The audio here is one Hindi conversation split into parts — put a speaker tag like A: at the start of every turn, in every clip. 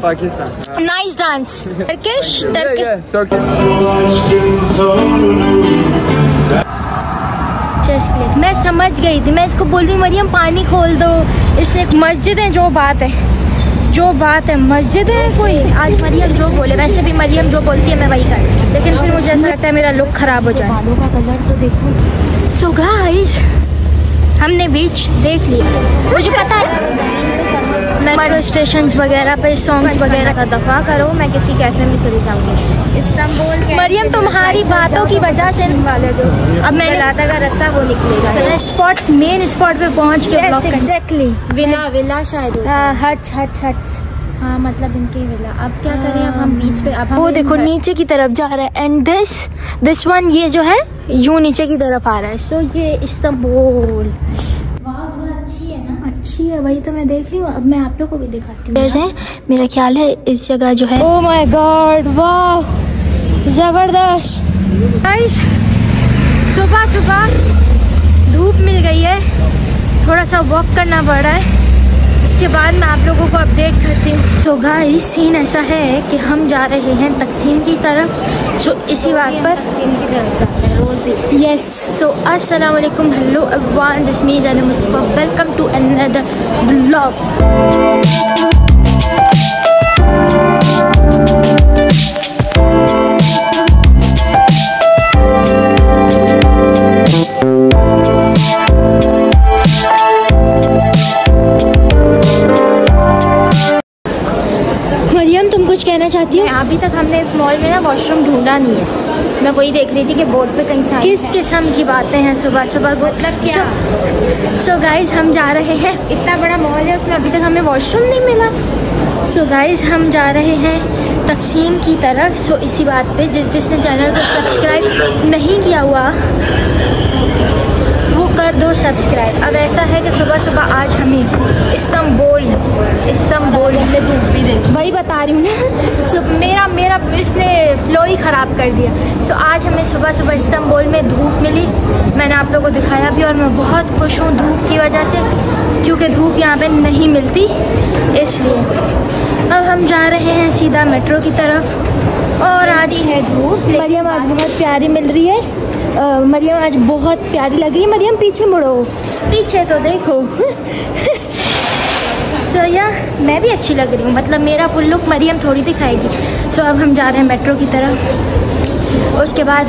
A: पाकिस्तान। Nice dance. टर्किश। मैं समझ गई थी, मैं इसको बोल रही मरियम पानी खोल दो, इसने मस्जिद है, जो बात है मस्जिद है कोई। आज मरियम जो बोले, वैसे भी मरियम जो बोलती है मैं वही कर, लेकिन फिर मुझे ऐसा लगता है मेरा लुक खराब हो जाए। बालों का कलर तो देखो। सो गाइस हमने बीच देख लिया। मुझे पता है मेट्रो स्टेशन वगैरह पे सॉन्ग्स वगैरह का दफा करो, मैं किसी कैफे में चली जाऊंगी। इस्तांबुल मरियम तुम्हारी बातों की वजह से वाले जो अब मैंने लाता का रास्ता वो निकलेगा। स्पॉट मेन स्पॉट पे पहुंच के एग्जैक्टली विला शायद हट्स हाँ, मतलब इनके विला। अब क्या करें, अब हम बीच पे, अब वो देखो नीचे की तरफ जा रहा है। एंड दिस वन ये जो है यूं नीचे की तरफ आ रहा है। सो ये इस्तांबुल अच्छी है, वही तो मैं देख रही हूँ। अब मैं आप लोग को भी दिखाती हूँ। मेरा ख्याल है इस जगह जो है, ओह माय गॉड, वाह जबरदस्त। सुबह धूप मिल गई है, थोड़ा सा वॉक करना पड़ रहा है, उसके बाद मैं आप लोगों को अपडेट करती हूँ। तो गाइस सीन ऐसा है कि हम जा रहे हैं तकसीम की तरफ। सो इसी बात पर तकसीम की तरफ जाते हैं रोज़ी। यस, सो अस्सलाम वालेकुम, hello everyone, this me Zainab Mustafa, welcome to another blog. कुछ कहना चाहती हूँ? अभी तक हमने इस मॉल में ना वॉशरूम ढूंढा नहीं है। मैं वही देख रही थी कि बोर्ड पे कहीं किस किस्म की बातें हैं सुबह मतलब क्या। सो गाइज हम जा रहे हैं, इतना बड़ा मॉल है उसमें अभी तक हमें वॉशरूम नहीं मिला। सो गाइज हम जा रहे हैं तकसीम की तरफ। सो इसी बात पे जिसने चैनल को सब्सक्राइब नहीं किया हुआ वो कर दो सब्सक्राइब। अब ऐसा है कि सुबह आज हमें इस्तांबुल में धूप भी देखी, वही बता रही हूँ ना। मेरा इसने फ्लो ही ख़राब कर दिया। सो आज हमें सुबह इस्तांबुल में धूप मिली, मैंने आप लोगों को दिखाया भी, और मैं बहुत खुश हूँ धूप की वजह से, क्योंकि धूप यहाँ पे नहीं मिलती इसलिए। अब हम जा रहे हैं सीधा मेट्रो की तरफ। और आज है धूप, मरियम आज बहुत प्यारी मिल रही है। मरियम आज बहुत प्यारी लग रही है। मरियम पीछे मुड़ो, पीछे तो देखो। सो या मैं भी अच्छी लग रही हूँ, मतलब मेरा फुल लुक मरियम थोड़ी दिखाएगी। सो अब हम जा रहे हैं मेट्रो की तरफ। उसके बाद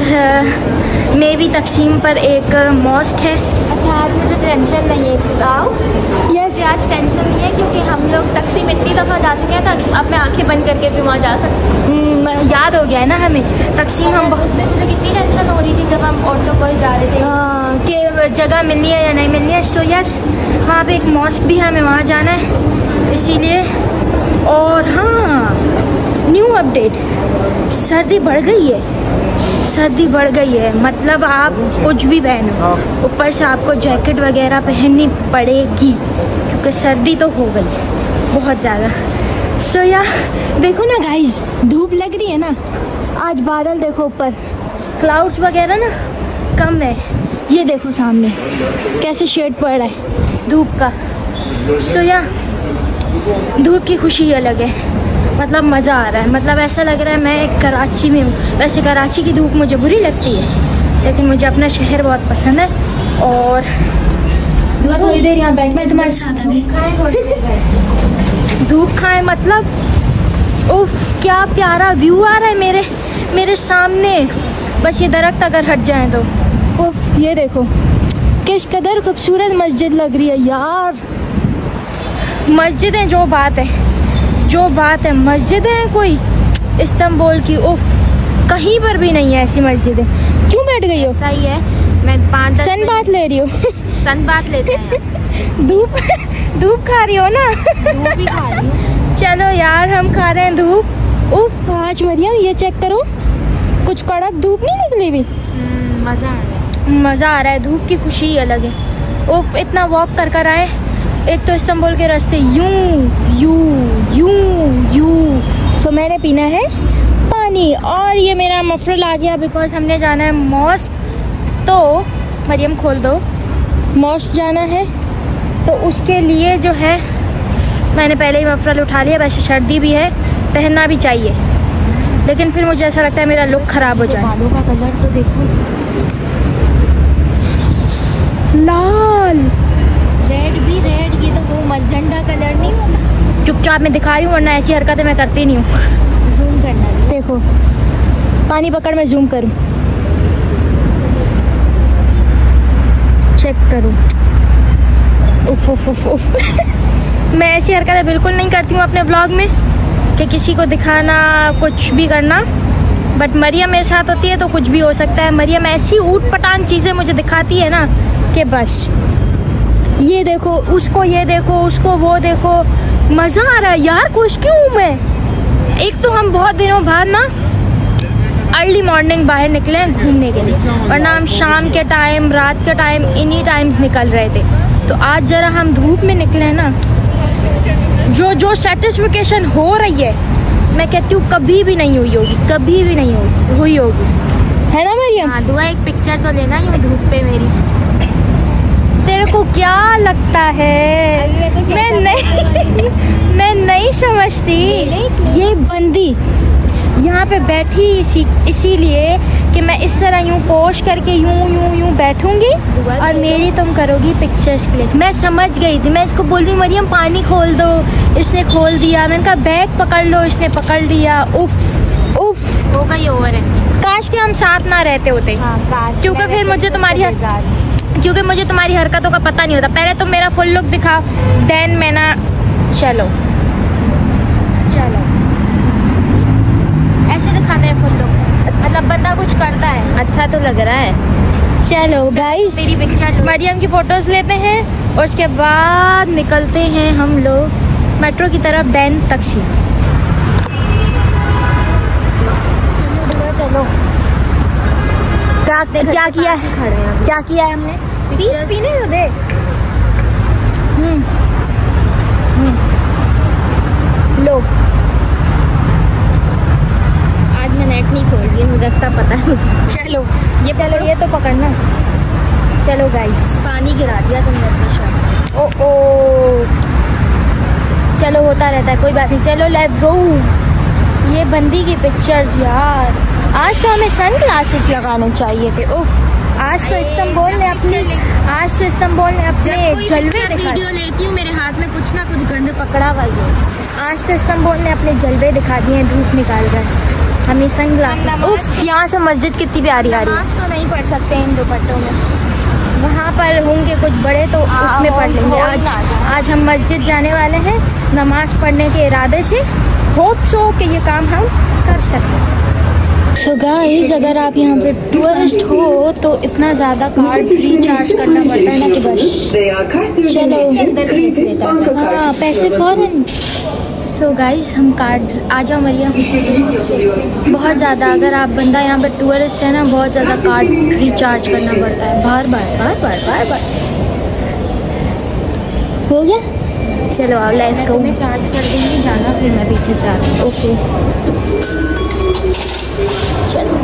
A: मे भी तकसीम पर एक मॉस्क है। अच्छा आज मुझे टेंशन नहीं है, आओ। यस आज टेंशन नहीं है क्योंकि हम लोग तकसीम इतनी दफ़ा जा चुके हैं, तो अब मैं आंखें बंद करके भी वहाँ जा सकती। याद हो गया है ना हमें तकसीम। हम बहुत मुझे कितनी टेंशन हो रही थी जब हम ऑटो पर जा रहे थे कि जगह मिलनी है या नहीं मिलनी है। सो यस वहाँ पे एक मॉस्क भी है, हमें वहाँ जाना है इसीलिए। और हाँ, न्यू अपडेट, सर्दी बढ़ गई है, मतलब आप कुछ भी पहनो, ऊपर से आपको जैकेट वगैरह पहननी पड़ेगी क्योंकि सर्दी तो हो गई है बहुत ज़्यादा। सो या देखो ना गाइस, धूप लग रही है ना। आज बादल देखो ऊपर, क्लाउड्स वगैरह ना कम है। ये देखो सामने कैसे शेड पड़ रहा है धूप का। सो या धूप की खुशी अलग है, मतलब मज़ा आ रहा है, मतलब ऐसा लग रहा है मैं कराची में हूँ। वैसे कराची की धूप मुझे बुरी लगती है, लेकिन मुझे अपना शहर बहुत पसंद है। और थोड़ी देर यहाँ बैठ, मैं तुम्हारे साथ आ गई। धूप खाएं मतलब उफ क्या प्यारा व्यू आ रहा है मेरे सामने। बस ये दरख्त अगर हट जाए तो उफ, ये देखो किस कदर खूबसूरत मस्जिद लग रही है यार। मस्जिदें जो बात है मस्जिदें हैं कोई इस्तांबुल की, उफ कहीं पर भी नहीं है ऐसी मस्जिदें। क्यों बैठ गई हो? सही है, मैं 5 सन बात ले रही हूँ। सन बात लेते हैं। धूप खा रही हो ना? धूप भी खा रही हूँ। चलो यार हम खा रहे हैं धूप। उफ आज मरियम ये चेक करो, कुछ कड़क धूप नहीं निकली भी। मज़ा आ रहा है, धूप की खुशी ही अलग है। उफ इतना वॉक कर आए। एक तो इस्तांबुल के रास्ते यूं सो मैंने पीना है पानी। और ये मेरा मफरल आ गया बिकॉज हमने जाना है मॉस्क। तो मरियम खोल दो, मॉस्क जाना है तो उसके लिए जो है मैंने पहले ही मफरल उठा लिया। वैसे सर्दी भी है, पहनना भी चाहिए, लेकिन फिर मुझे ऐसा लगता है मेरा लुक ख़राब हो जाए। बालों का कलर तो देखो, लाल रेड भी रेड, ये तो वो मजेंडा कलर नहीं होगा। चुपचाप मैं दिखा रही हूँ, वरना ऐसी हरकतें मैं करती नहीं हूँ। जूम करना देखो, पानी पकड़ मैं जूम करूँ, चेक करूँ। उफ उफ उफ उफ मैं ऐसी हरकतें बिल्कुल नहीं करती हूँ अपने ब्लॉग में कि किसी को दिखाना, कुछ भी करना। बट मरियम मेरे साथ होती है तो कुछ भी हो सकता है। मरियम ऐसी ऊट पटांग चीज़ें मुझे दिखाती है ना कि बस ये देखो उसको, ये देखो उसको, वो देखो, मज़ा आ रहा है यार। खुश क्यों हूँ मैं? एक तो हम बहुत दिनों बाद ना अर्ली मॉर्निंग बाहर निकले हैं घूमने के लिए, वरना हम शाम के टाइम, रात के टाइम, इन्हीं टाइम्स निकल रहे थे। तो आज ज़रा हम धूप में निकले हैं ना, जो सेटिस्फिकेशन हो रही है मैं कहती हूँ कभी भी नहीं हुई होगी, कभी भी नहीं हुई होगी, है ना मरियम? हाँ दुआ, एक पिक्चर तो लेना यूँ धूप पे मेरी। तेरे को क्या लगता है मैं नहीं समझती। ये बंदी यहाँ पे बैठी इसीलिए कि मैं इस तरह यूँ पोज करके यूँ बैठूंगी और मेरी तुम करोगी पिक्चर्स क्लिक। मैं समझ गई थी, मैं इसको बोल रही हूँ मरियम पानी खोल दो, इसने खोल दिया। मैंने कहा बैग पकड़ लो, इसने पकड़ लिया। उफ उफ, हो गई ओवर है। काश के हम साथ ना रहते होते। हाँ, क्योंकि फिर मुझे तुम्हारी हरकतों का पता नहीं होता। पहले तुम मेरा फुल लुक दिखाओ, देन मैं ना। चलो ऐसे दिखाते हैं फुल लुक, मतलब बंदा कुछ करता है, अच्छा तो लग रहा है। चलो गाइस, मेरी पिक्चर, मरियम की फ़ोटोज़ लेते हैं और उसके बाद निकलते हैं हम लोग मेट्रो की तरफ, देन तक्षी। चलो क्या किया है, क्या किया है हमने? पीने तो दे। लो, आज मैं नेट नहीं खोल रही हूँ, रास्ता पता है मुझे। चलो ये तो पकड़ना। चलो गाइस, पानी गिरा दिया तुमने अपने शर्ट। ओ चलो होता रहता है, कोई बात नहीं। चलो लेट्स गो। ये बंदी की पिक्चर्स यार, आज तो हमें सन ग्लासेस लगाने चाहिए थे। उफ, आज तो इस्तांबुल ने अपने जलवे दिखा। वीडियो लेती हूँ मेरे हाथ में कुछ ना कुछ गंद पकड़ा हुआ है। आज तो इस्तांबुल ने अपने जलवे दिखा दिए हैं धूप निकाल कर। हमें सन ग्लासेस। उफ, यहाँ से मस्जिद कितनी प्यारी आ रही है। तो नहीं पढ़ सकते इन दुपट्टों में, वहाँ पर होंगे कुछ बड़े तो उसमें पढ़ लेंगे। आज हम मस्जिद जाने वाले हैं नमाज पढ़ने के इरादे से। होप सो कि ये काम हम कर सकते हैं। सो गाइस, अगर आप यहाँ पे टूरिस्ट हो तो इतना ज़्यादा कार्ड रिचार्ज करना पड़ता है ना कि बस। चलो हाँ, पैसे फौरन। सो गाइस, हम कार्ड, आ जाओ मरियम। बहुत ज़्यादा, अगर आप बंदा यहाँ पे टूरिस्ट है ना, बहुत ज़्यादा कार्ड रिचार्ज करना पड़ता है, बार बार। हो गया? चलो आओ लेट्स गो। मैं चार्ज कर दूँगी, जाना फिर मैं पीछे से आती हूँ। ओके चलो,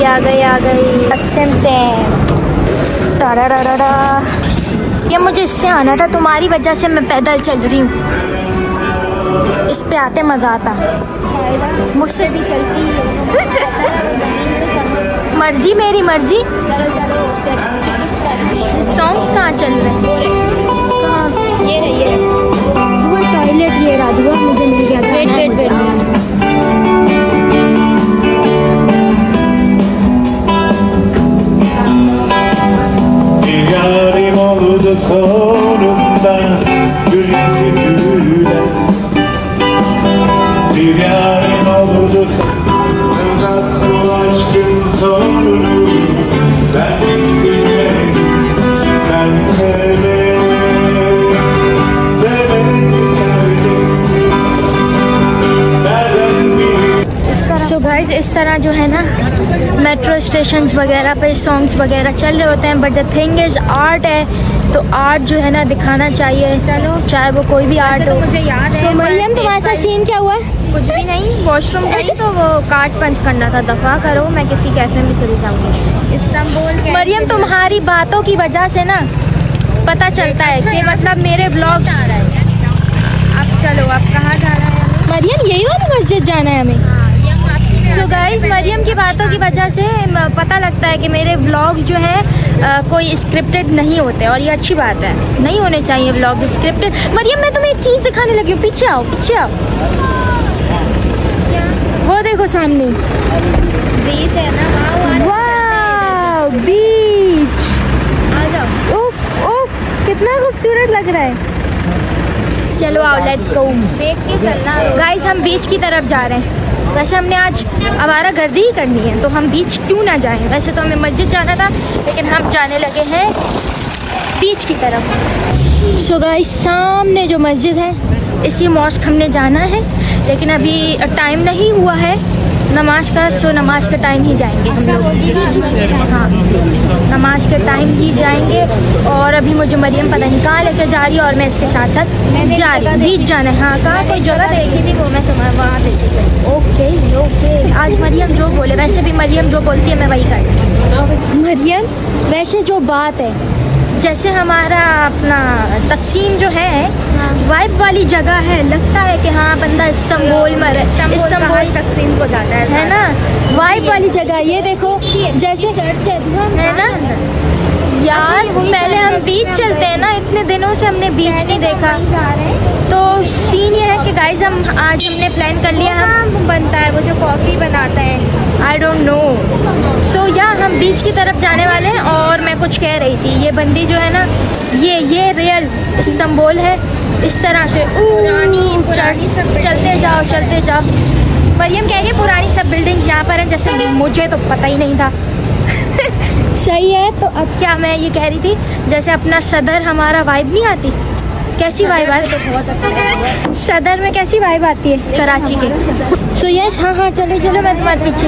A: आ गई सिम से। ये मुझे इससे आना था, तुम्हारी वजह से मैं पैदल चल रही हूँ। इस पे आते मज़ा आता, मुझसे भी चलती है। मर्जी मेरी मर्जी। चलो सॉन्ग्स कहाँ चल रहे हैं? कहाँ? ये टॉयलेट, ये राजुआ मुझे मिल गया। Wait
B: sonunda gül yüzüyle bir yarın oldu fakat bu aşkın sonunu ben hiç bilmedim. Ben
A: so guys, इस तरह जो है ना मेट्रो स्टेशंस वगैरह पे सॉन्ग्स वगैरह चल रहे होते हैं, but the thing is art है तो आर्ट जो है ना दिखाना चाहिए। चलो, चाहे वो कोई भी आर्ट हो। मुझे याद है मरियम, तुम्हारे साथ सीन क्या हुआ है? कुछ भी नहीं, वॉशरूम गई तो वो कार्ड पंच करना था। दफ़ा करो, मैं किसी कैफे में चली जाऊँगी। इस्तांबुल मरियम, तुम्हारी बातों की वजह से ना पता चलता है कि मतलब मेरे ब्लॉग। अब चलो, अब कहाँ जाना है मरियम? यही वाली मस्जिद जाना है हमें। सो गाइस, मरियम की बातों की वजह से पता लगता है कि मेरे व्लॉग जो है कोई स्क्रिप्टेड नहीं होते, और ये अच्छी बात है, नहीं होने चाहिए व्लॉग स्क्रिप्टेड। मरियम, मैं तुम्हें एक चीज़ दिखाने लगी हूँ, पीछे आओ, पीछे आओ। वो देखो सामने बीच है ना, वाह बीच। आ जाओ। ओह ओह, कितना खूबसूरत लग रहा है। चलो आओ, लेट्स गो। देख के चलना गाइस, हम बीच की तरफ जा रहे हैं। वैसे हमने आज आवारा गर्दी ही करनी है, तो हम बीच क्यों ना जाएं। वैसे तो हमें मस्जिद जाना था, लेकिन हम जाने लगे हैं बीच की तरफ। सो गाइस, सामने जो मस्जिद है, इसी मॉस्क हमने जाना है, लेकिन अभी टाइम नहीं हुआ है नमाज का। सो नमाज के टाइम ही जाएंगे हम लोग। हाँ, नमाज के टाइम ही जाएंगे। और अभी मुझे मरियम पता नहीं कहाँ लेकर जा रही है, और मैं इसके साथ साथ जा रही हूँ। बीच जाना है। हाँ, कहाँ कोई जगह देखी थी, वो मैं तुम्हें वहाँ लेके जाऊँ। ओके ओके, आज मरियम जो बोले, वैसे भी मरियम जो बोलती है मैं वही करती हूँ। मरियम, वैसे जो बात है, जैसे हमारा अपना तकसीम जो है, वाइब वाली जगह है। लगता है कि हाँ बंदा इस्तांबुल में, इस्तांबुल तकसीम को जाता है ना, वाइब वाली जगह। ये देखो जैसे चर्च है ना यार। पहले हम बीच चलते हैं ना, इतने दिनों से हमने बीच नहीं देखा। तो सीन ये है कि गाइस, आज हमने प्लान कर लिया, हम बनता है वो जो कॉफ़ी बनाता है, आई डोंट नो। सो या हम बीच की तरफ जाने वाले हैं। और मैं कुछ कह रही थी, ये बंदी जो है ना, ये रियल इस्तांबुल है। इस तरह से पुरानी सब चलते जाओ। मरियम कह रही है पुरानी सब बिल्डिंग्स यहाँ पर हैं, जैसे मुझे तो पता ही नहीं था। सही है। तो अब क्या मैं ये कह रही थी, जैसे अपना सदर हमारा वाइब नहीं आती, कैसी वाइब आती है? बहुत अच्छा है। सदर में कैसी वाइब आती है कराची के। सो यस, हाँ चलो मैं तुम्हारे पीछे।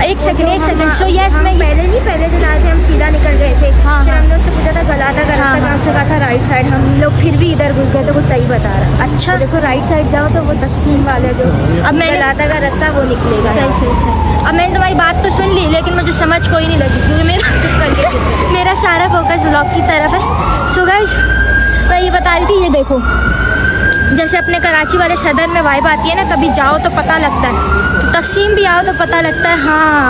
A: एक सेकंड। सो यस, मैं पहले दिन आए थे, हम सीधा निकल गए थे। हाँ, फिर हमने उससे पूछा था गलाता का रास्ता कहाँ से, कहा था राइट साइड। हम लोग फिर भी इधर घुस गए, तो वो सही बता रहा। अच्छा, देखो राइट साइड जाओ तो वो तकसीम वाला जो अब मैं गलाता का रास्ता वो निकलेगा। सही। अब मैंने तुम्हारी बात तो सुन ली, लेकिन मुझे समझ कोई नहीं लगी, क्योंकि मेरा सारा फोकस ब्लॉग की तरफ है। सो गाइस, मैं ये बता रही थी, ये देखो जैसे अपने कराची वाले सदर में वाइब आती है ना, कभी जाओ तो पता लगता है, तो तकसीम भी आओ तो पता लगता है। हाँ,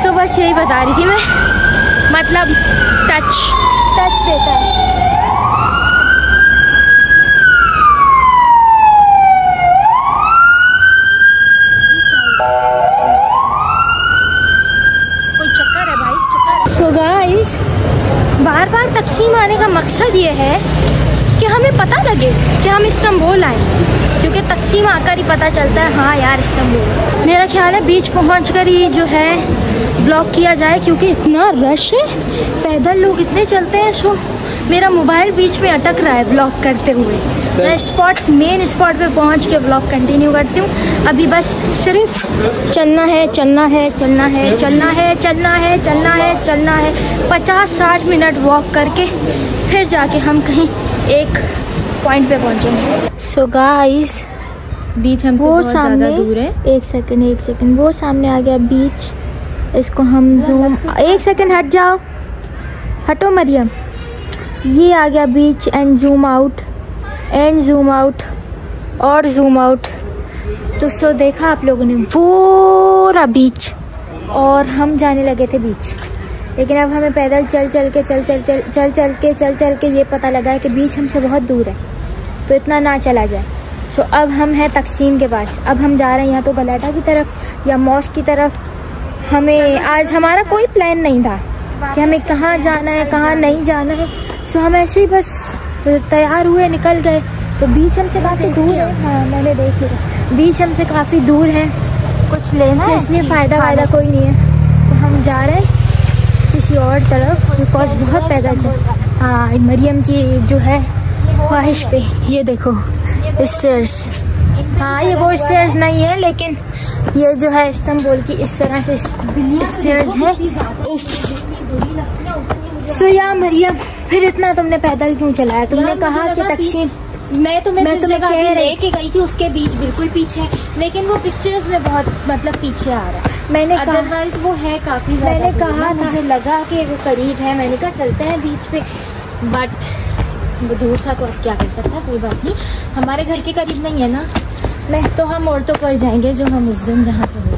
A: सो बस यही बता रही थी मैं, मतलब टच देता है। कोई चक्कर है भाई। सो गाइस, बार बार तकसीम आने का मकसद ये है कि हमें पता लगे कि हम इस्तांबुल आए, क्योंकि तकसीम आकर ही पता चलता है हाँ यार इस्तांबुल। मेरा ख्याल है बीच पहुंचकर ही जो है ब्लॉग किया जाए, क्योंकि इतना रश है, पैदल लोग इतने चलते हैं। सो मेरा मोबाइल बीच में अटक रहा है ब्लॉग करते हुए। मैं मेन स्पॉट पे पहुंच के ब्लॉग कंटिन्यू करती हूँ। अभी बस सिर्फ चलना है 50-60 मिनट वॉक करके फिर जाके हम कहीं एक पॉइंट पे पहुंचेंगे। सो गाइस,
C: बीच हमसे बहुत ज़्यादा दूर है।
A: एक सेकंड, वो सामने आ गया बीच। इसको हम जूम, एक सेकंड हट जाओ, हटो मरियम। ये आ गया बीच, एंड जूम आउट और जूम आउट। तो सो देखा आप लोगों ने पूरा बीच, और हम जाने लगे थे बीच, लेकिन अब हमें पैदल चल के ये पता लगा है कि बीच हमसे बहुत दूर है, तो इतना ना चला जाए। सो अब हम हैं तकसीम के पास। अब हम जा रहे हैं या तो गलाटा की तरफ या मॉस्क की तरफ। हमें आज हमारा कोई प्लान नहीं था कि हमें कहाँ जाना है कहाँ नहीं जाना है। सो हम ऐसे ही बस तैयार हुए, निकल गए। तो बीच हमसे काफ़ी दूर है। हाँ, मैंने देख लिया, बीच हमसे काफ़ी दूर है, कुछ लेना है, इसलिए फ़ायदा कोई नहीं है। तो हम जा रहे हैं किसी और तरफ, बिकॉज बहुत पैदल चल। हाँ, मरियम की जो है ख्वाहिश पे ये देखो स्टेयर्स। हाँ, ये वो स्टेयर्स नहीं है, लेकिन ये जो है इस्तांबुल की इस तरह से स्टेयर्स है। सो या मरियम, फिर इतना तुमने पैदल क्यों चलाया? तुमने कहा कि तकसीम
C: मैं जिस
A: तुम्हें
C: जगह
A: कह रही
C: लेके गई थी उसके बीच बिल्कुल पीछे है, लेकिन वो पिक्चर्स में बहुत मतलब पीछे आ रहा है।
A: मैंने कहा,
C: अदरवाइज वो है काफी ज्यादा।
A: मैंने
C: दूर
A: कहा
C: ना,
A: था।
C: मुझे लगा कि वो करीब है, मैंने कहा चलते हैं बीच पे, बट वो दूर था तो अब क्या कर सकता है, कोई बात नहीं। हमारे घर के करीब नहीं है ना, तो हम और तो कोई जाएंगे जो हम उस दिन जहाँ से गए।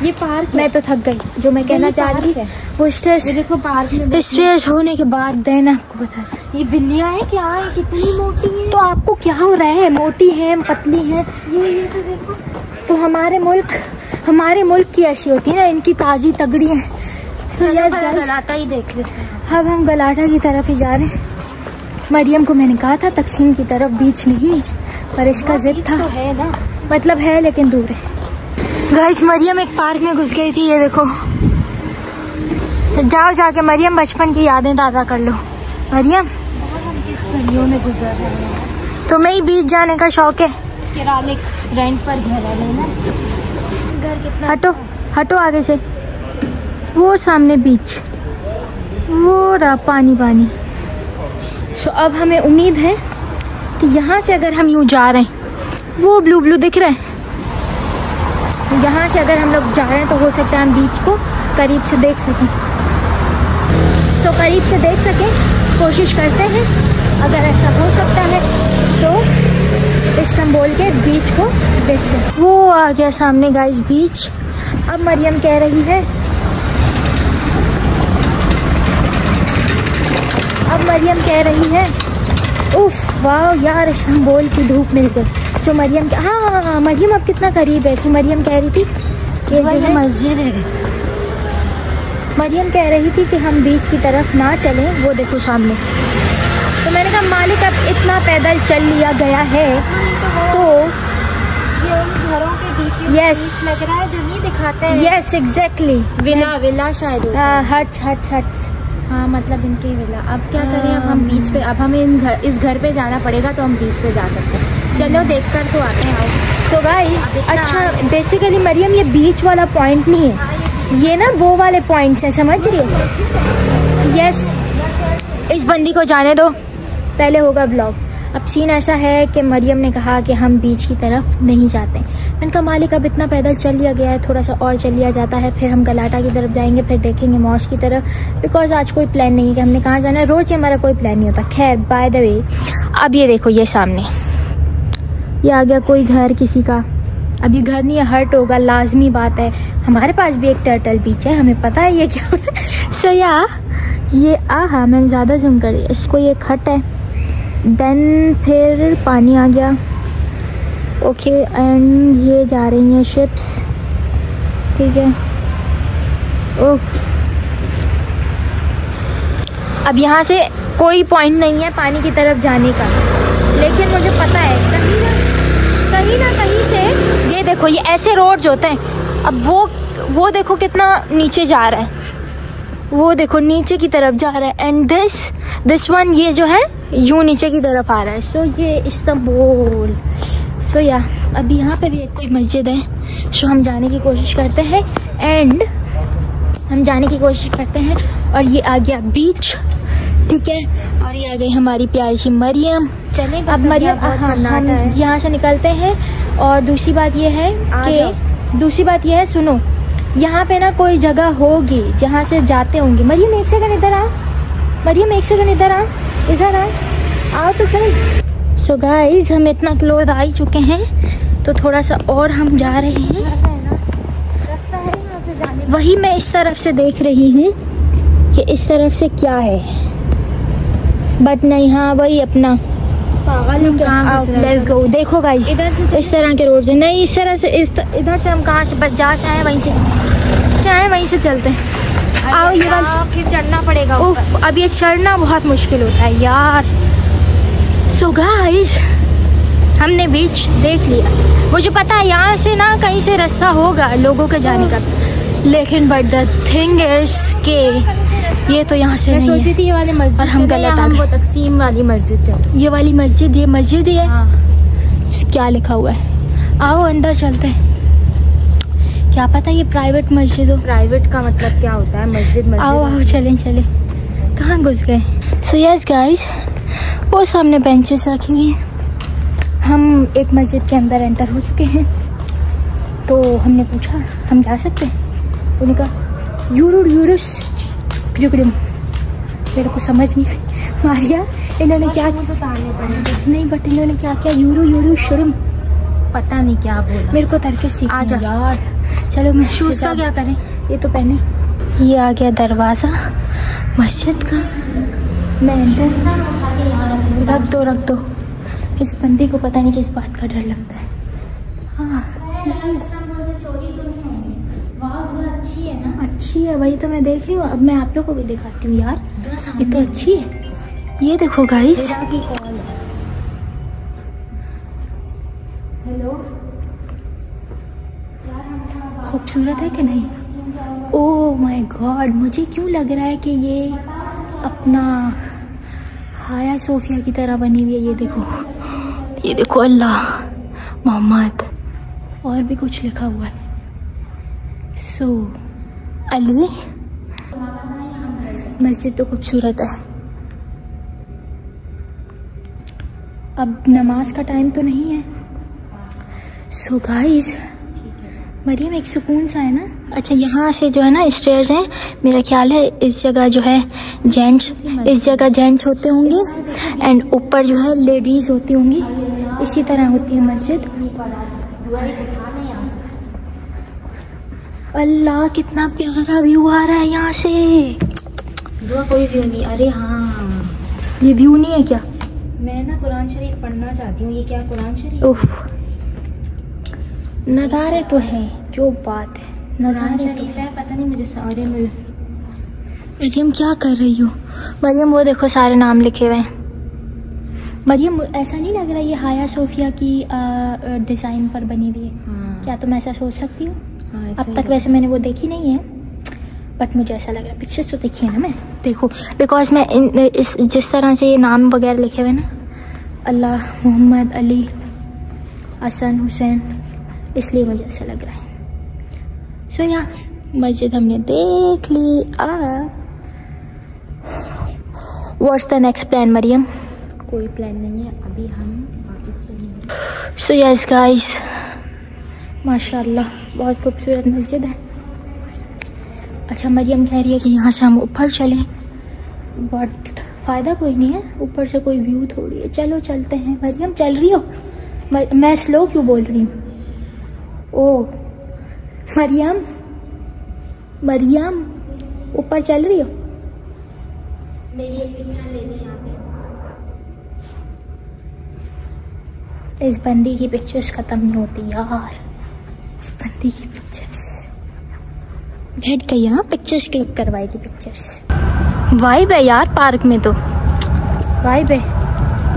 C: ये पार्क
A: मैं तो थक गई। जो मैं कहना चाह रही थी वो स्ट्रेस,
C: ये देखो पार्क में
A: स्ट्रेस होने के बाद देना आपको बता।
C: ये बिल्लियाँ हैं क्या है, कितनी मोटी है।
A: तो आपको क्या हो रहा है? मोटी है, पतली है,
C: ये तो देखो।
A: तो हमारे मुल्क की ऐसी होती है ना, इनकी ताजी तगड़ी है। तो यस गाइस,
C: गलाटा ही देख लेते हैं।
A: अब हम गलाटा की तरफ ही जा रहे हैं। मरियम को मैंने कहा था तकसीम की तरफ, बीच नहीं, पर इसका जिद था।
C: तो है ना,
A: मतलब है लेकिन दूर है। गाइस मरियम एक पार्क में घुस गई थी, ये देखो। जाओ जाके मरियम बचपन की यादें ताज़ा कर लो। मरियम,
C: किस गलियों में गुजर रहे हैं।
A: तुम्हें ही बीच जाने का शौक है?
C: किराए रेंट पर घर है ना, घर कितना।
A: हटो आगे से, वो सामने बीच, वो रहा पानी। सो अब हमें उम्मीद है कि यहाँ से अगर हम यूँ जा रहे हैं, वो ब्लू दिख रहे हैं, यहाँ से अगर हम लोग जा रहे हैं तो हो सकता है हम बीच को करीब से देख सकें। सो करीब से देख सकें, कोशिश करते हैं। अगर ऐसा हो सकता है तो इस्तांबुल के बीच को देखते हैं। वो आ गया सामने गाइस बीच। अब मरियम कह रही है उफ वाह यार, इस्तांबुल की धूप मिल गई। सो मरियम, हाँ मरियम अब कितना करीब है। सो मरियम कह रही थी कि जो है
C: मस्जिद है।
A: मरियम कह रही थी कि हम बीच की तरफ ना चलें, वो देखो सामने। तो मैंने कहा मालिक अब इतना पैदल चल लिया गया है तो
C: ये उन घरों के बीच
A: यस
C: लग रहा है जो नहीं दिखाते हैं।
A: यस एग्जैक्टली,
C: विला शायद होता है।
A: हट्स।
C: हाँ मतलब इनके विला। अब क्या करें, अब हम बीच पे, अब हमें इस घर पे जाना पड़ेगा तो हम बीच पे जा सकते हैं। चलो देखकर तो आते हैं।
A: सो गाइस, अच्छा बेसिकली मरियम ये बीच वाला पॉइंट नहीं है, ये ना वो वाले पॉइंट्स हैं, समझ रही हो? यस, इस बंदी को जाने दो, पहले होगा व्लॉग। अब सीन ऐसा है कि मरियम ने कहा कि हम बीच की तरफ नहीं जाते। मैंने कहा मालिक अब इतना पैदल चल लिया गया है, थोड़ा सा और चल लिया जाता है, फिर हम गलाटा की तरफ जाएंगे, फिर देखेंगे मॉश की तरफ, बिकॉज आज कोई प्लान नहीं है कि हमने कहाँ जाना है। रोज हमारा कोई प्लान नहीं होता। खैर बाय द वे, अब ये देखो, ये सामने ये आ गया कोई घर किसी का। अब ये घर नहीं है, हर्ट होगा, लाजमी बात है। हमारे पास भी एक टर्टल बीच है, हमें पता है ये क्या होता है। सो या ये आहा, मैंने ज़्यादा जूम कर दिया। इसको ये हट है, देन फिर पानी आ गया। ओके, एंड ये जा रही हैं शिप्स, ठीक है। ओफ, अब यहाँ से कोई पॉइंट नहीं है पानी की तरफ जाने का, लेकिन मुझे पता है कहीं ना कहीं से, ये देखो ये ऐसे रोड होते हैं। अब वो देखो कितना नीचे जा रहा है, वो देखो नीचे की तरफ जा रहा है। एंड दिस वन, ये जो है यूं नीचे की तरफ आ रहा है। सो ये इस्तांबुल। सो या अभी यहाँ पे भी एक कोई मस्जिद है। सो हम जाने की कोशिश करते हैं, और ये आ गया बीच, ठीक है। और ये आ गई हमारी प्यारी सी मरियम।
C: चले
A: अब मरियम, हम यहाँ से निकलते हैं। और दूसरी बात ये है सुनो, यहाँ पे ना कोई जगह होगी जहाँ से जाते होंगे। मरियम एक सेकंड इधर आ, इधर आओ तो सही। सो गाइस, हम इतना क्लोज आ ही चुके हैं, तो थोड़ा सा और हम जा रहे हैं।
C: रास्ता है यहाँ से जाने।
A: वही मैं इस तरफ से देख रही हूँ कि इस तरफ से क्या है, बट नहीं, हाँ वही अपना
C: पागल हम कहाँ घुस रहे हैं।
A: Let's go. देखो गाइस,
C: इधर से
A: इस तरह के रोड से नहीं, इस तरह से, इधर से हम कहाँ से बस जहाँ से आए वहीं से चलते हैं। आओ ये वाला,
C: फिर चढ़ना पड़ेगा।
A: उफ, अब ये चढ़ना बहुत मुश्किल होता है यार। सो गाइस, हमने बीच देख लिया। मुझे पता है यहाँ से ना कहीं से रास्ता होगा लोगों के जाने का, लेकिन बट द थिंग इज के ये तो यहाँ से नहीं है।
C: थी ये वाली मस्जिद,
A: और हम गलत आ गए।
C: वो तकसीम वाली मस्जिद चल।
A: ये वाली मस्जिद, ये मस्जिद ही है।
C: हाँ।
A: क्या लिखा हुआ है? आओ अंदर चलते हैं। क्या पता ये प्राइवेट मस्जिद हो।
C: प्राइवेट का मतलब क्या होता है? मस्जिद।
A: आओ चलें। कहाँ घुस गए। सो यस गाइस, वो सामने बेंचेस रखी हुई हैं। हम एक मस्जिद के अंदर एंटर हो चुके हैं, तो हमने पूछा हम जा सकते हैं। उन्होंने कहा यूरुस मेरे को समझ नहीं मारिया इन्होंने क्या नहीं, बट इन्होंने क्या किया यूरू शुरम,
C: पता नहीं क्या बोला।
A: मेरे को तड़के सीख
C: आ जा
A: यार। चलो मैं
C: शूज का क्या करें,
A: ये तो पहने। ये आ गया दरवाज़ा मस्जिद का। मैं अंदर रख दो। इस बंदी को पता नहीं किस बात का डर लगता है। हाँ
C: अच्छी है ना?
A: अच्छी है, वही तो मैं देख रही हूँ। अब मैं आप लोग को भी दिखाती हूँ यार, ये तो अच्छी है। ये देखो गाइस,
C: हेलो,
A: खूबसूरत है कि नहीं? ओह माय गॉड, मुझे क्यों लग रहा है कि ये अपना हाया सोफिया की तरह बनी हुई है। ये देखो अल्लाह मोहम्मद, और भी कुछ लिखा हुआ है। सो अली, मस्जिद तो खूबसूरत है। अब नमाज का टाइम तो नहीं है। सो गाइस, मरियम एक सुकून सा है ना। अच्छा, यहाँ से जो है ना स्टेयर्स हैं, मेरा ख्याल है इस जगह जो है जेंट्स, इस जगह जेंट्स होते होंगे एंड ऊपर जो है लेडीज़ होती होंगी। इसी तरह होती है मस्जिद। अल्लाह कितना प्यारा व्यू आ रहा है यहाँ से।
C: कोई व्यू नहीं। अरे हाँ,
A: ये व्यू नहीं है क्या?
C: मैं ना कुरान शरीफ पढ़ना चाहती हूँ। ये क्या कुरान शरीफ?
A: उफ, नज़ारे तो हैं, जो बात है नज़ारे तो
C: है। पता नहीं मुझे सारे मिल।
A: मरियम क्या कर रही हो? मरियम वो देखो सारे नाम लिखे हुए हैं। मरियम ऐसा नहीं लग रहा ये हाया सोफिया की डिज़ाइन पर बनी हुई है?
C: हाँ।
A: क्या तुम ऐसा सोच सकती हो?
C: हाँ,
A: अब तक वैसे मैंने वो देखी नहीं है, बट मुझे ऐसा लग रहा है। पिक्चर्स तो देखी है ना मैं। देखो बिकॉज मैं इस जिस तरह से ये नाम वगैरह लिखे हुए ना, अल्लाह, मोहम्मद, अली, हसन, हुसैन, इसलिए मुझे ऐसा लग रहा है। सो या मस्जिद हमने देख ली। What's the next plan Mariam?
C: कोई प्लान नहीं है, अभी हम वापस चलेंगे।
A: सो यस गाइस, माशाल्लाह बहुत खूबसूरत मस्जिद है। अच्छा, मरियम कह रही है कि यहाँ से हम ऊपर चलें, बट फ़ायदा कोई नहीं है, ऊपर से कोई व्यू थोड़ी है। चलो चलते हैं। मरियम चल रही हो? मैं स्लो क्यों बोल रही हूँ? ओ मरियम ऊपर चल रही हो?
C: मेरी एक पिक्चर ले ली यहाँ पे।
A: इस बंदी की पिक्चर्स ख़त्म नहीं होती यार। इस बंदी की पिक्चर्स बैठ गई यहाँ, पिक्चर्स क्लिक करवाएगी। पिक्चर्स वाइब है यार, पार्क में तो वाइब है।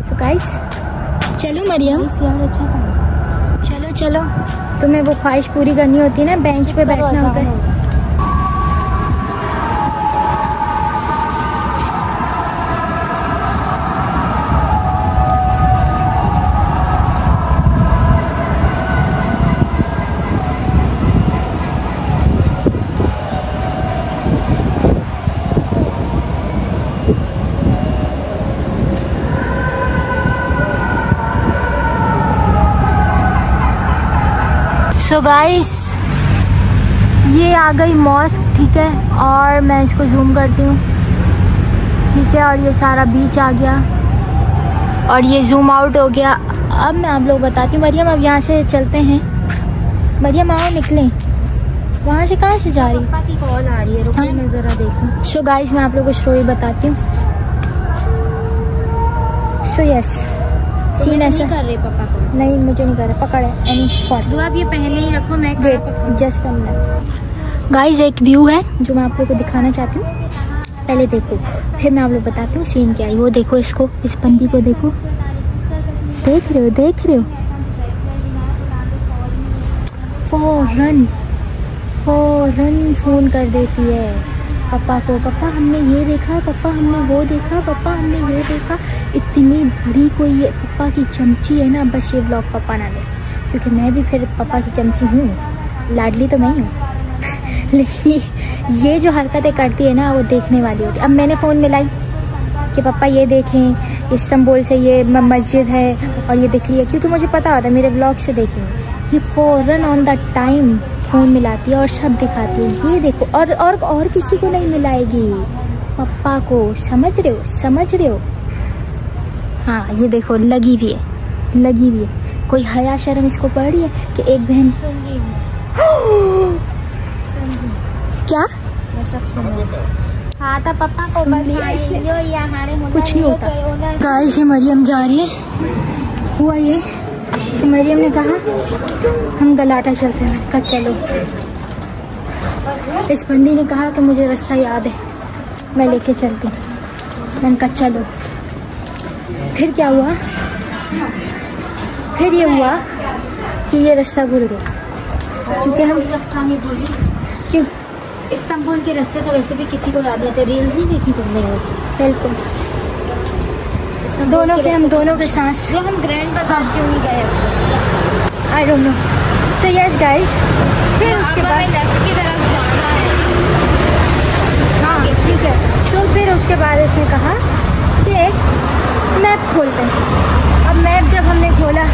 A: सो गाइस चलो मरियम,
C: यार अच्छा पार्क।
A: चलो तुम्हें वो ख्वाहिश पूरी करनी होती है ना, बेंच पे बैठना होता है। सो गाइस, ये आ गई मॉस्क, ठीक है, और मैं इसको जूम करती हूँ, ठीक है, और ये सारा बीच आ गया और ये जूम आउट हो गया। अब मैं आप लोग बताती हूँ। मरियम अब यहाँ से चलते हैं। मरियम आओ निकलें। वहाँ से कहाँ से जा रही?
C: पापा की कॉल आ रही है, रुको मैं ज़रा देखूँ।
A: सो गाइस, मैं आप लोगों को स्टोरी बताती हूँ। सो यस, सीन ऐसा
C: कर रहे पापा को?
A: नहीं, मुझे नहीं कर रहा, पकड़ है एनी फॉर।
C: दो आप ये पहले ही रखो, मैं
A: wait just a minute. Guys, एक व्यू है जो मैं आप लोगों को दिखाना चाहती हूँ। पहले देखो, फिर मैं आप लोग बताती हूँ सीन क्या है। वो देखो इसको, इस बंदी को देखो, देख रहे हो? फौरन फोन कर देती है पापा को। पापा हमने ये देखा, पापा हमने वो देखा, पापा हमने ये देखा। इतनी बड़ी कोई ये पापा की चमची है ना, बस ये व्लॉग पापा ना देख, क्योंकि मैं भी फिर पापा की चमची हूँ, लाडली तो मैं ही हूँ। ये जो हरकतें करती है ना वो देखने वाली होती है। अब मैंने फ़ोन मिलाई कि पापा ये देखें, इस्तांबुल से ये मस्जिद है और ये दिख रही है, क्योंकि मुझे पता होता है मेरे ब्लॉग से देखेंगे। ये फ़ौरन ऑन द टाइम फ़ोन मिलाती है और सब दिखाती है, ये देखो। और किसी को नहीं मिलाएगी, पापा को। समझ रहे हो? हाँ, ये देखो लगी भी है। कोई हया शर्म इसको पड़ रही है कि एक बहन
C: सुन रही हूँ।
A: क्या
C: मैं सब सुन रही हूँ। हाँ तो पापा को
A: सुन लिया इसने। कुछ नहीं होता।
C: होता।
A: गाइस ये मरियम जा रही है। हुआ ये कि मरियम ने कहा हम गलाटा चलते हैं। मैंने कहा चलो। इस बंदी ने कहा कि मुझे रास्ता याद है, मैं लेके चलती हूँ। मैंने कहा चलो। फिर क्या हुआ? फिर ये हुआ कि ये रास्ता भूल गए, क्योंकि हम
C: रास्ता नहीं भूली।
A: क्यों?
C: इस्तांबुल के रास्ते तो वैसे भी किसी को याद रहते। रील्स नहीं देखी तुमने वो?
A: बिल्कुल।
C: इस्तांबुल
A: हम दोनों के साथ
C: जो हम ग्रैंड बाजार क्यों नहीं गए?
A: I don't know. So yes guys, फिर उसके बाद
C: लेफ्ट की तरफ जाना है।
A: हाँ ठीक है। सो फिर उसके बाद इसने कहा कि मैप खोलते हैं। अब मैप जब हमने खोला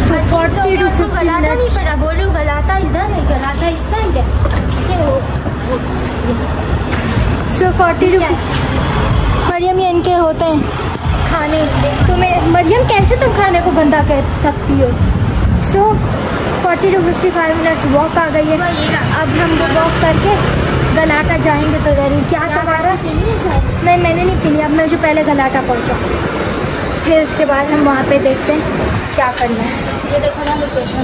A: तो 40 to 50
C: गलाता नहीं
A: मिनट्स।
C: पड़ा। बोलो गलाता इधर है, गलाता इस साइड है।
A: सो 40 to 50 मरियम ये इनके होते हैं खाने। तुम्हें मरियम कैसे तुम खाने को गंदा कह सकती हो? सो 40 to 55 मिनट्स वॉक आ गई है। अब हम वो वॉक करके गलाटा जाएंगे तो जरूर। क्या तुम्हारा? नहीं मैंने नहीं पी लिया। अब मैं जो पहले गलाटा पहुंचा, फिर उसके बाद हम वहाँ पे देखते हैं क्या करना है।
C: ये देखो ना लोकेशन,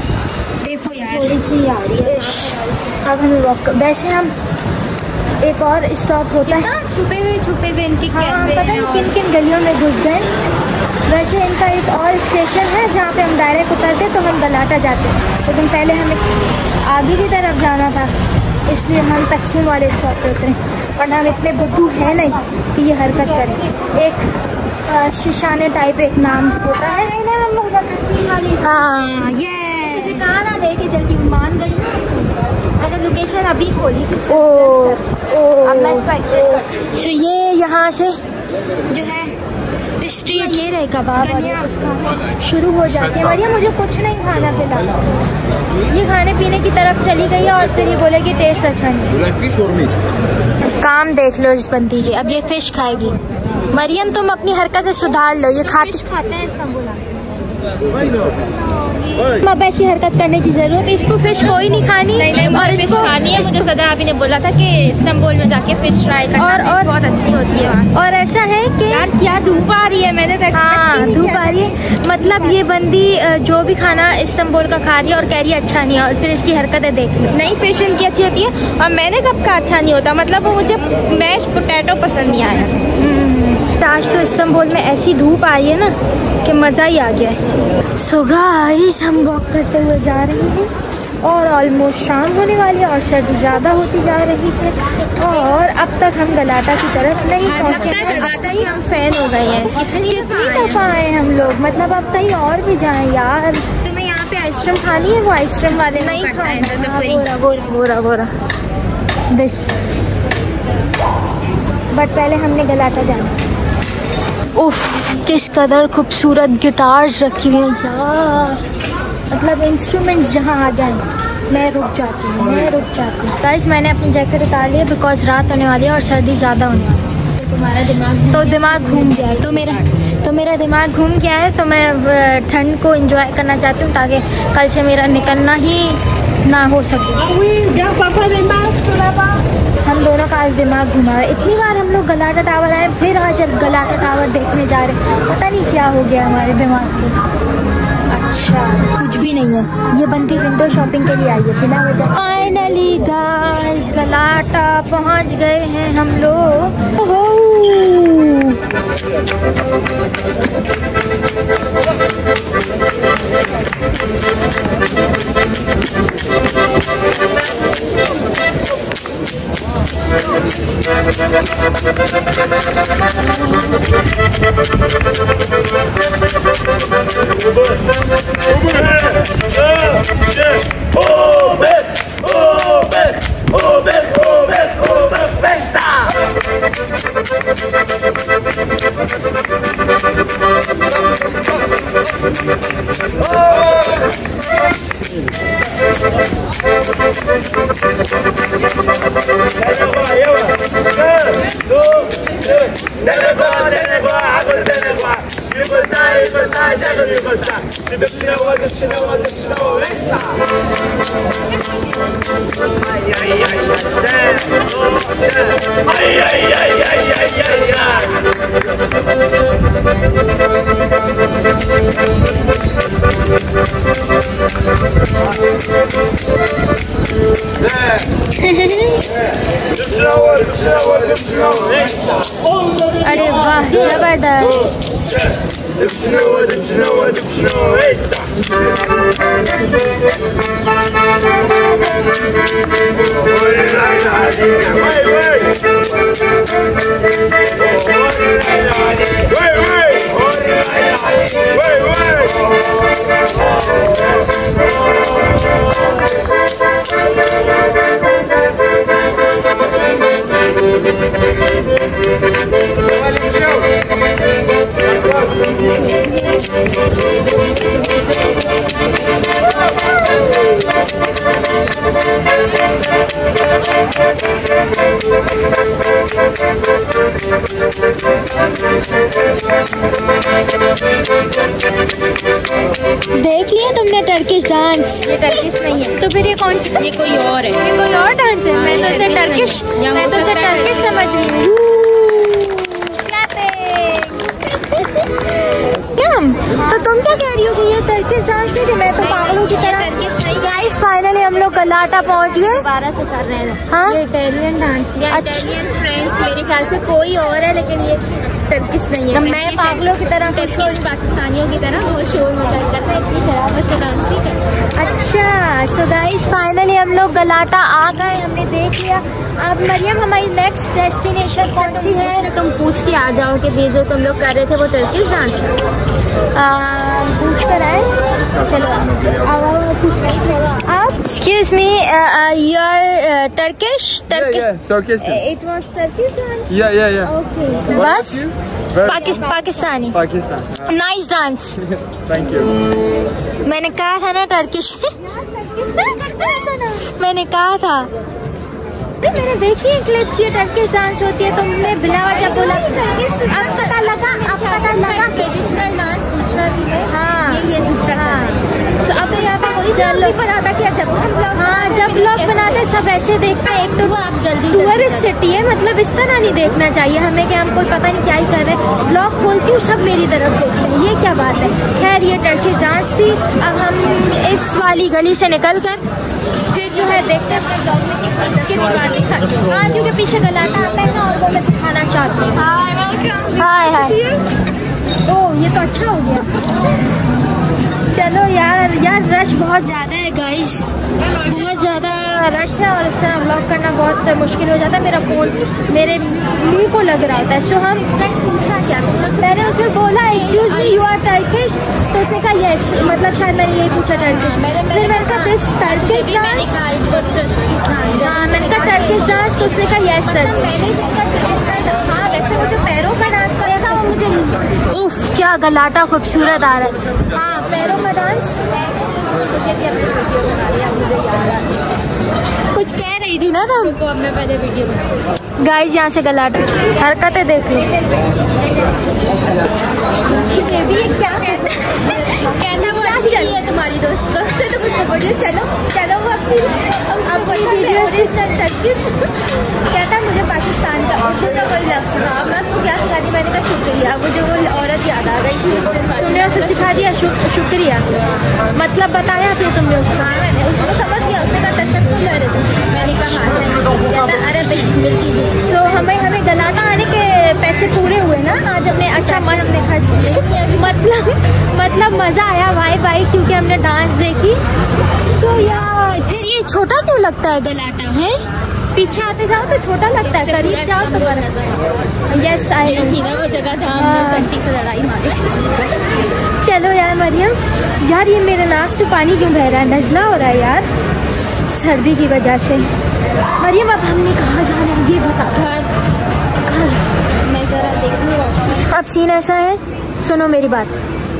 A: देखो यार
C: थोड़ी सी आ रही है।
A: अब हमें वॉक वैसे हम एक और स्टॉप होता है।
C: छुपे हुए इनके
A: हाँ,
C: कैफे
A: पता नहीं किन किन गलियों में घुस गए। वैसे इनका एक और स्टेशन है जहाँ पे हम डायरेक्ट उतरते तो हम गलाटा जाते, लेकिन पहले हमें आगे की तरफ जाना था, इसलिए हम तकसीम वाले स्टॉप पे उतरे। और हम इतने बुद्धू हैं नहीं कि ये हरकत करें। एक शिशाने टाइप एक नाम होता है। हाँ ये
C: कहाँ ना लेके चलती मान गई ना। मैंने लोकेशन अभी खोली थी। अब मैं इसको एक्सेप्ट करती
A: सो ये यहाँ से जो है स्ट्रीट
C: ये रहे कबाब
A: शुरू हो जाती है। मरियम मुझे कुछ नहीं खाना फिलहाल। ये खाने पीने की तरफ चली गई है और फिर ये बोलेगी टेस्ट अच्छा नहीं। काम देख लो इस बंदी की। अब ये फिश खाएगी। मरियम तुम अपनी हरकतें सुधार लो। ये
C: खाते हैं इस्तांबुल।
A: अब ऐसी हरकत करने की जरूरत है। इसको फिश कोई नहीं खानी।
C: और इसको खानी है। मुझे सदा अभी ने बोला था कि इस्तांबुल में जाके फिश ट्राई करना।
A: और
C: बहुत अच्छी होती है।
A: और ऐसा है कि
C: यार क्या धूप आ रही है, मैंने तो
A: हाँ धूप आ रही है। मतलब ये बंदी जो भी खाना इस्तांबुल का खा रही है और कह रही है अच्छा नहीं है, और फिर इसकी हरकतें देख लो।
C: नहीं फिश इनकी अच्छी होती है। और मैंने कब का अच्छा नहीं होता, मतलब वो मुझे मैश पोटैटो पसंद नहीं आया।
A: आज तो इस्तांबुल में ऐसी धूप आई है ना कि मज़ा ही आ गया है। सो गाइस हम वॉक करते हुए जा रहे हैं और ऑलमोस्ट शाम होने वाली है और सर्दी ज़्यादा होती जा रही है और अब तक हम गलाटा की तरफ नहीं पहुँचे।
C: गलाटा ही हम फैन हो गए हैं।
A: कितनी दफ़ा आए हम लोग। मतलब अब कहीं और भी जाएं यार।
C: तुम्हें यहाँ पे
A: आइसक्रीम खानी है? वो आइसक्रीम वाले नहीं खाना। बोरा बट पहले हमने गलाटा जाना। उफ किस कदर खूबसूरत गिटार्स रखी हुई हैं यार। मतलब इंस्ट्रूमेंट्स जहाँ आ जाए मैं रुक जाती हूँ। गाइस मैंने अपनी जैकेट उतार ली है बिकॉज रात होने वाली है और सर्दी ज़्यादा होने वाली है।
C: तो तुम्हारा
A: दिमाग घूम गया है। तो मेरा दिमाग घूम गया है। तो मैं ठंड को एंजॉय करना चाहती हूँ ताकि कल से मेरा निकलना ही ना हो सके। हम दोनों का आज दिमाग घुमा है। इतनी बार हम लोग गलाटा टावर आए, फिर आज गलाटा टावर देखने जा रहे हैं। पता नहीं क्या हो गया हमारे दिमाग को। अच्छा कुछ भी नहीं है। ये बंदी विंडो शॉपिंग के लिए आई है बिना वजह। फाइनली गाइस गलाटा पहुंच गए हैं हम लोग। अरे वाह जबरदस्त। देख लिया तुमने टर्किश डांस? ये टर्किश नहीं है तो फिर ये कौन सा? ये कोई और है। ये कोई और डांस है? मैं तो इसे टर्किश समझ रही हूँ। तो तुम क्या कह रही हो कि ये टर्किश डांस नहीं? मैं तो पागलों की तरह। गाइस फाइनली हम लोग गलाटा पहुंच गए। दोबारा से कर रहे हैं। हाँ ये इटालियन डांस, इटालियन फ्रेंच मेरे ख्याल से कोई और है, लेकिन ये टर्किश नहीं है। तो मैं पागलों की तरह टर्किश पाकिस्तानियों की तरह वो शोर मचा करता है, इतनी शरारत से डांस नहीं करता। अच्छा सो गाइस फाइनली हम लोग गलाटा आ गए, हमने देख लिया। अब मरियम हमारी नेक्स्ट डेस्टिनेशन कौन सी है? तुम पूछ के आ जाओ कि ये जो तुम लोग कर रहे थे वो टर्किश डांस पूछ कर आए। चलो आप excuse me your Turkish?
D: Turkish.
A: It was Turkish dance?
D: Yeah.
A: Okay. बस Pakistani.
D: Pakistan.
A: Nice dance.
D: Thank you.
A: मैंने कहा था ना टर्किश। मैंने कहा था। मैंने देखी है क्लिप्स, ये टर्किश डांस होती है। तुमने बिना वजह बोला अब पता लगा ट्रेडिशनल डांस दूसरा भी है। हाँ ये दूसरा। हाँ तो अब यहाँ पे वही जल्दी बनाता क्या जब जब लोग बनाते सब ऐसे देखते हैं। एक तो वो आप जल्दी टूरिस्ट सिटी है, मतलब इस तरह नहीं देखना चाहिए हमें कि हम कोई पता नहीं क्या ही कर रहे हैं। ब्लॉग खोलती हूँ सब मेरी तरफ देखते हैं, ये क्या बात है। खैर ये टर्किश डांस थी। अब हम इस वाली गली से निकल कर फिर जो है देखते हैं अपने ब्लॉग में कितनी बातें खाते हैं। हाँ क्योंकि पीछे गलाटा आता है ना और वो मैं सिखाना चाहती हूँ। हाय ओह ये तो अच्छा हो गया। चलो यार रश बहुत ज़्यादा है गाइस, बहुत ज़्यादा रश है और इस तरह व्लॉग करना बहुत मुश्किल हो जाता है। मेरा फ़ोन मेरे मुंह को लग रहा होता है। सो हम पूछा क्या, मैंने उसने बोला excuse me you are Turkish, तो उसने कहा यस, मतलब शायद मैंने यही पूछा टर्किश। फिर मैंने कहा दिस टर्किश डांस, हाँ मैंने कहा टर्किश डांस, तो उसने कहा यस टर्किश। हाँ वैसे वो जो पैरों का डांस किया था वो मुझे उफ क्या गलाटा खूबसूरत आ रहा है। हाँ पैरों का डांस कुछ कह रही थी ना तुमको, अब मैं पहले वीडियो बना। गाइस यहाँ से गलाटा हरकतें देख लो। क्या कहना वो अच्छी है तुम्हारी दोस्त को, तो तुम उसको बोलिए चलो वो अपनी वीडियो कहता मुझे पाकिस्तान का का कोई लफ्ज़ था। मैं उसको क्या सिखा दी, मैंने कहा शुक्रिया। मुझे वो औरत याद आ गई थी, तुमने उसे सिखा दिया शुक्रिया, मतलब बताया फिर तुमने उसको? मैंने उसको समझ गया, उसने कहा तशक्कुर ले रहे थे, मैंने कहा अरे मिलती जी। सो हमें गलाटा आने के पैसे पूरे हुए ना आज, हमने अच्छा मन हमने खर्च किए, मतलब मज़ा आया भाई क्योंकि हमने डांस देखी। तो यार फिर ये छोटा क्यों लगता है गलाटा है? पीछे आते जाओ तो छोटा लगता है, करीब जाओ तो बड़ा। यस आई थी ना वो जगह जहाँ संटी से लड़ाई मारी। चलो यार मरियम, यार ये मेरे नाक से पानी क्यों बह रहा है? नज़ला हो रहा है यार सर्दी की वजह से। मरियम अब हमने कहाँ जाना है ये बता। घर मैं ज़रा देख लूँ। अब सीन ऐसा है, सुनो मेरी बात,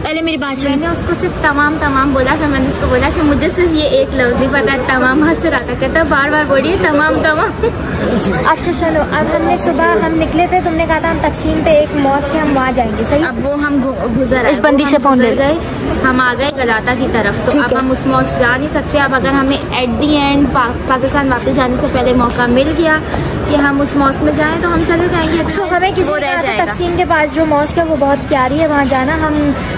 A: पहले मेरी बात। मैंने उसको सिर्फ तमाम बोला, फिर मैंने उसको बोला कि मुझे सिर्फ ये एक लफ्ज़ ही पता है, तमाम। हंस रहा था, कहता बार बोलिए तमाम। अच्छा चलो, अब हमने सुबह हम निकले थे, तुमने कहा था हम तकसीम पे एक मॉस्क है हम वहाँ जाएंगे, सही? अब वो हम गुजर इस बंदी से फ़ोन ले गए, हम आ गए गलाटा की तरफ। तो अब हम उस मॉस्क जा नहीं सकते। अब अगर हमें एट दी एंड पाकिस्तान वापस जाने से पहले मौका मिल गया कि हम उस मॉस्क में जाएँ तो हम चले जाएंगे। तो हमें किसी तकसीम के पास जो मॉस्क है वो बहुत प्यारी है, वहाँ जाना। हम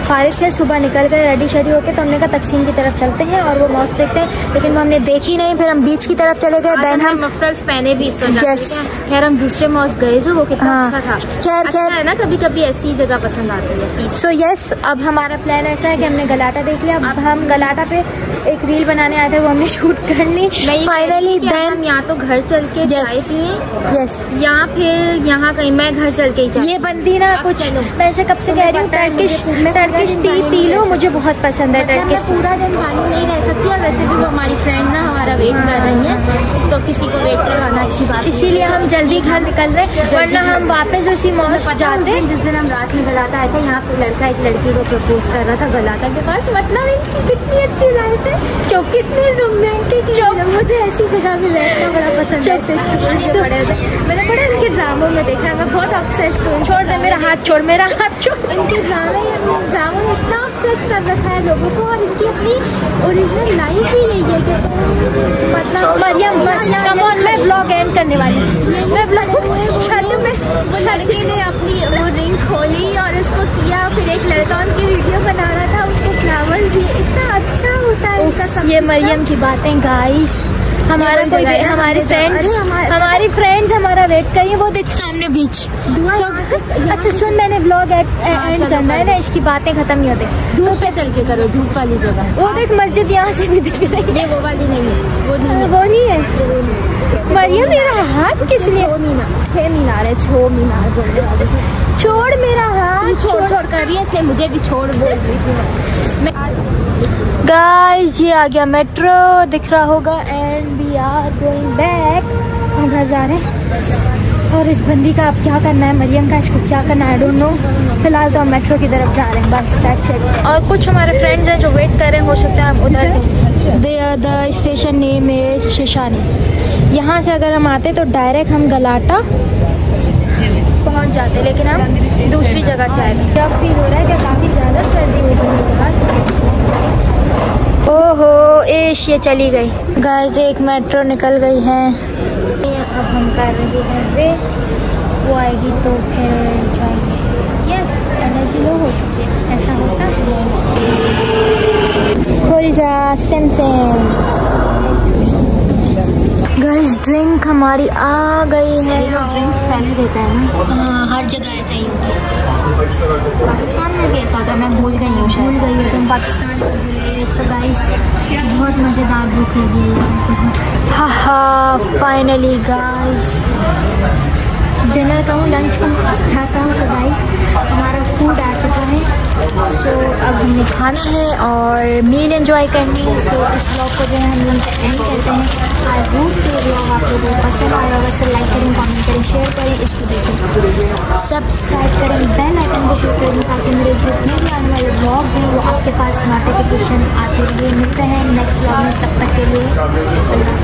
A: फारिग थे, सुबह निकल गए रेडी शेडी होके, तो हमने कहा तकसीम की तरफ चलते हैं और वो मॉस्क देखते हैं, लेकिन वो हमने देखी नहीं। फिर हम बीच की तरफ चले गए। देन हम
C: मफरल्स पहने भी इस वजह
A: Yes.
C: से। खैर हम दूसरे मॉल्स गए जो वो कितना
A: हाँ।
C: अच्छा था।
A: खैर
C: अच्छा है ना, कभी कभी ऐसी जगह पसंद आती है। पीस
A: सो यस, अब हमारा प्लान ऐसा है कि हमने गलाटा देख लिया। अब हम गलाटा पे एक रील बनाने आए थे, वो हमने शूट कर ली फाइनली। देन
C: हम यहाँ तो घर चल के चाय पिए
A: यस,
C: या फिर यहाँ कहीं मैं घर चल के ही चाय।
A: ये बंदी ना कुछ, मैं ऐसे कब से कह रही हूँ टर्किश टी पी लो, मुझे बहुत पसंद है टर्किश टी।
C: पूरा दिन पानी नहीं रह सकती और वैसे भी वो हमारी फ्रेंड ना हमारा वेट कर रही है, तो किसी को वेट करवाना अच्छी बात।
A: इसीलिए हम जल्दी घर निकल रहे हैं, वरना हम वापस उसी मॉल जाते।
C: जिस दिन हम रात में गलाटा आए थे, यहाँ पे लड़का एक लड़की को प्रपोज कर रहा था गलाटा के पास। मतलब इनकी कितनी अच्छी लाइफ है, जो कितने रोमांटिक। मुझे ऐसी जगह में बैठना बड़ा पसंद है। मैंने बड़े इनके ड्रामों में देखा है, मैं बहुत ऑब्सेस्ड हूँ।
A: छोड़ दे मेरा हाथ, छोड़ मेरा हाथ छोड़।
C: इनके ड्रामों ने इतना ऑब्सेस्ड कर रखा है लोगों को, और इनकी अपनी ओरिजिनल लाइफ भी यही है कि तुम मतलब
A: मरियम बस कम ऑन, मैं ब्लॉग एंड करने वाली हूँ। मैं ब्लॉग छत में,
C: वो लड़के ने अपनी वो रिंग खोली और उसको किया, फिर एक लड़का उनकी वीडियो बना रहा था, उसको फ्लावर्स दिए। इतना अच्छा होता है इनका सब।
A: ये मरियम की बातें गाइस। हमारा कोई हमारी फ्रेंड्स हमारा वेट करिए, वो देख सामने बीच। अच्छा सुन, मैंने व्लॉग एंड करना है ना, इसकी बातें खत्म नहीं होती।
C: धूप पे चल के करो, धूप वाली जगह।
A: वो देख मस्जिद यहाँ से भी दिख रही है।
C: ये वो वाली नहीं है, वो नहीं है।
A: वो नहीं है। मरियम मेरा हाथ किस लिए?
C: 6 मीनार है, 6 मीनार बोलने वाली।
A: छोड़ मेरा हाथ,
C: छोड़ कर रही है, इसलिए मुझे भी छोड़ बोल रही थी मैं।
A: गाइस ये आ गया मेट्रो, दिख रहा होगा। And we are going back, हम घर जा रहे हैं। और इस बंदी का अब क्या करना है, मरियम का इसको क्या करना है, आई डोंट नो। फिलहाल तो हम मेट्रो की तरफ जा रहे हैं, बस दैट्स इट। और कुछ हमारे फ्रेंड्स हैं जो वेट कर रहे हैं, हो सकता है हम उधर। The station name is Shishani. यहाँ से अगर हम आते तो डायरेक्ट हम गलाटा पहुँच जाते, लेकिन हम दूसरी जगह से आए थे। अब फील हो रहा है कि काफ़ी ज़्यादा सर्दी हो गई के बाद। ओहो एश, ये चली गई। गाइस एक मेट्रो निकल गई है, अब हम कर रहे हैं वे, वो आएगी तो फिर जाएंगे। यस, एनर्जी लो हो चुकी है, ऐसा होता है। खुल जा सिम सिम। गाइस ड्रिंक हमारी आ गई है।
C: ड्रिंक्स पहले देता है ना।
A: हाँ, हर जगह ऐसा ही होता है।
C: पाकिस्तान में भी ऐसा होता है, मैं भूल गई हूँ।
A: भूल गई हो तुम, पाकिस्तान को भूल गई हो। सो गाइस बहुत मज़ेदार भूख लगी है। हाँ फाइनली गाइस, डिनर कहूँ लंच कहूँ खाता हूँ। सो गाइस हमारा फूड आ चुका है। सो अब हमने खाना है और मील एंजॉय करनी है। सो इस ब्लॉग को जो है हम लोग एंड करते हैं। आई होप कि ब्लॉग आप लोगों को पसंद आएगा। अगर तो लाइक करें, कमेंट करें, शेयर करें, इसको देखें, सब्सक्राइब करें, बेल आइकन को क्लिक करें, ताकि मेरे जितने भी आने वाले ब्लॉग्स हैं वो आपके पास नोटिफिकेशन आते रहे। मिलते हैं नेक्स्ट ब्लॉग में, तब तक के लिए अल्लाह।